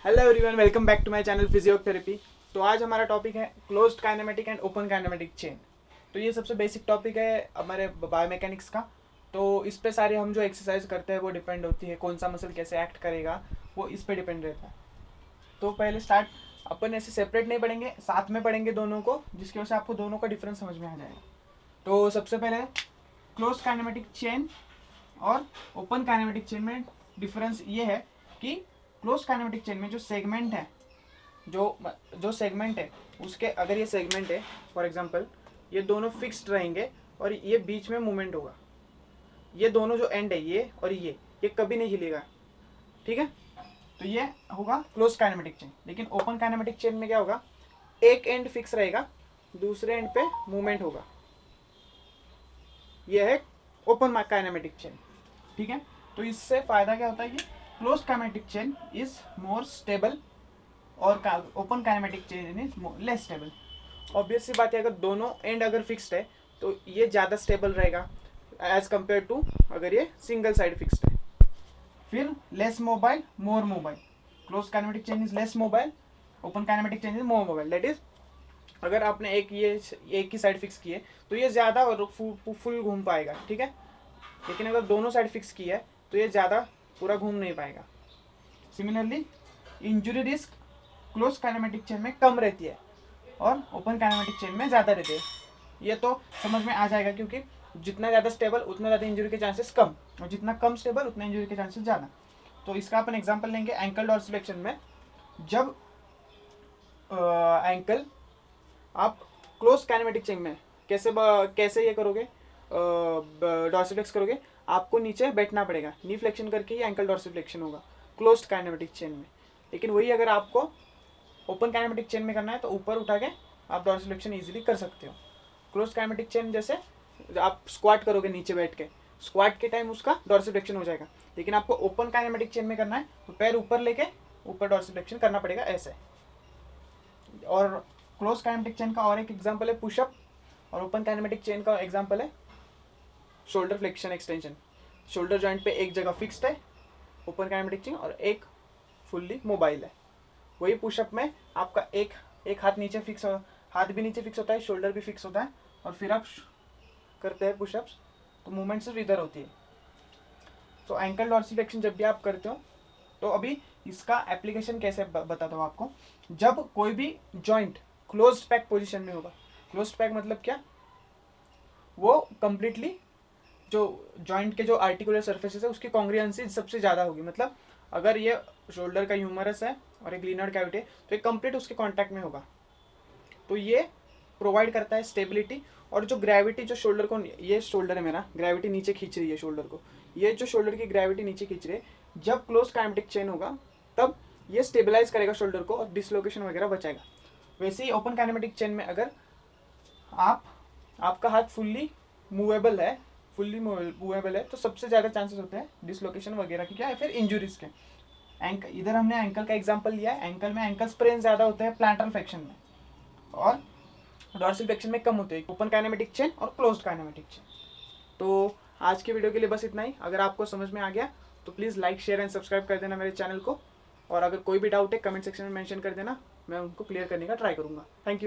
Hello everyone, welcome back to my channel physiotherapy. तो आज हमारा टॉपिक है closed kinematic and open kinematic chain. तो ये सबसे बेसिक टॉपिक है हमारे बायोमैकेनिक्स का। तो इस पे सारे हम जो एक्सरसाइज करते हैं वो डिपेंड होती है, कौन सा मसल कैसे एक्ट करेगा वो इस पे डिपेंड रहता है। तो पहले स्टार्ट अपन ऐसे सेपरेट नहीं पढ़ेंगे, साथ में पढ़ेंगे दोनों को, जिसकी वजह से आपको दोनों का डिफरेंस समझ में आ जाएगा। तो सबसे पहले क्लोज्ड काइनेमेटिक चेन और ओपन काइनेमेटिक चेन में डिफरेंस ये है कि क्लोज काइनेमेटिक चेन में जो सेगमेंट है, जो सेगमेंट है उसके, अगर ये सेगमेंट है फॉर एग्जांपल, ये दोनों फिक्स्ड रहेंगे और ये बीच में मूवमेंट होगा। ये दोनों जो एंड है, ये और ये कभी नहीं हिलेगा, ठीक है। तो ये होगा क्लोज काइनेमेटिक चेन। लेकिन ओपन काइनेमेटिक चेन में क्या होगा, एक एंड फिक्स रहेगा, दूसरे एंड पे मूवमेंट होगा। ये है ओपन काइनेमेटिक चेन, ठीक है। तो इससे फायदा क्या होता है कि close kinematic chain is more stable और open kinematic chain is less stable. Obvious सी बात है, अगर दोनों एंड अगर फिक्स्ड है तो ये ज़्यादा स्टेबल रहेगा एज कम्पेयर टू अगर ये सिंगल साइड फिक्स्ड है। फिर less mobile more mobile, close kinematic chain is less mobile, open kinematic chain is more mobile. That is, अगर आपने एक ही साइड फिक्स की है तो ये ज़्यादा और फुल घूम पाएगा, ठीक है। लेकिन अगर दोनों साइड फिक्स की है तो ये ज़्यादा पूरा घूम नहीं पाएगा। Similarly injury risk close kinematic chain में कम रहती है और ओपन काइनेमेटिक चेन में ज़्यादा रहती है। ये तो समझ में आ जाएगा, क्योंकि जितना ज़्यादा स्टेबल उतना ज़्यादा इंजरी के चांसेस कम, और जितना कम स्टेबल उतना इंजरी के चांसेस ज़्यादा। तो इसका अपन एग्जांपल लेंगे एंकल डॉर्सिफ्लेक्शन में। जब एंकल आप क्लोज काइनेमेटिक चेन में कैसे ये करोगे, डॉर्सिफ्लेक्स करोगे, आपको नीचे बैठना पड़ेगा, नी फ्लेक्शन करके ही एंकल डॉर्सिफ्लेक्शन होगा क्लोज्ड काइनेमेटिक चेन में। लेकिन वही अगर आपको ओपन काइनेमेटिक चेन में करना है तो ऊपर उठा के आप डॉर्सिफ्लेक्शन इजीली कर सकते हो। क्लोज्ड काइनेमेटिक चेन जैसे आप स्क्वाट करोगे नीचे बैठ के, स्क्वाट के टाइम उसका डॉर्सिफ्लेक्शन हो जाएगा। लेकिन आपको ओपन काइनेमेटिक चेन में करना है तो पैर ऊपर लेके ऊपर डॉर्सिफ्लेक्शन करना पड़ेगा ऐसे। और क्लोज काइनेमेटिक चेन का और एक एग्जांपल है पुशअप, और ओपन काइनेमेटिक चेन का एग्जांपल है shoulder flexion extension. Shoulder joint पे एक जगह फिक्स्ड है ओपन काइनेमेटिक चेन और एक फुल्ली मोबाइल है। वही पुशअप में आपका एक हाथ नीचे फिक्स, हाथ भी नीचे फिक्स होता है, शोल्डर भी फिक्स होता है, और फिर आप करते हैं पुशअप्स तो मूवमेंट सिर्फ इधर होती है। तो एंकल डॉर्सिफ्लेक्शन जब भी आप करते हो, तो अभी इसका एप्लीकेशन कैसे बताता हूँ आपको। जब कोई भी जॉइंट क्लोज्ड पैक पोजीशन में होगा, क्लोज्ड पैक मतलब क्या, वो कंप्लीटली जो जॉइंट के जो आर्टिकुलर सर्फेसेस है उसकी कॉन्ग्रुएंसी सबसे ज़्यादा होगी। मतलब अगर ये शोल्डर का ह्यूमरस है और एक ग्लीनर कैविटी है तो ये कंप्लीट उसके कांटेक्ट में होगा। तो ये प्रोवाइड करता है स्टेबिलिटी। और जो ग्रेविटी जो शोल्डर को, ये शोल्डर है मेरा, ग्रेविटी नीचे खींच रही है शोल्डर को, ये जो शोल्डर की ग्रेविटी नीचे खींच रही है, जब क्लोज काइनेमेटिक चेन होगा तब ये स्टेबलाइज करेगा शोल्डर को और डिसलोकेशन वगैरह बचाएगा। वैसे ही ओपन काइनेमेटिक चेन में अगर आपका हाथ फुल्ली मूवेबल है, तो सबसे ज़्यादा चांसेस होते हैं डिसलोकेशन वगैरह की, क्या है, फिर इंजुरीज के। इधर हमने एंकल का एग्जांपल लिया है। एंकल में एंकल स्प्रेन ज़्यादा होते हैं प्लांटर फ्लेक्शन में, और डॉर्सल फ्लेक्शन में कम होते हैं ओपन काइनेमेटिक चेन और क्लोज्ड काइनेमेटिक चेन। तो आज के वीडियो के लिए बस इतना ही। अगर आपको समझ में आ गया तो please like share and subscribe कर देना मेरे चैनल को, और अगर कोई भी डाउट है कमेंट सेक्शन में मेंशन कर देना, मैं उनको क्लियर करने का ट्राई करूँगा। Thank you.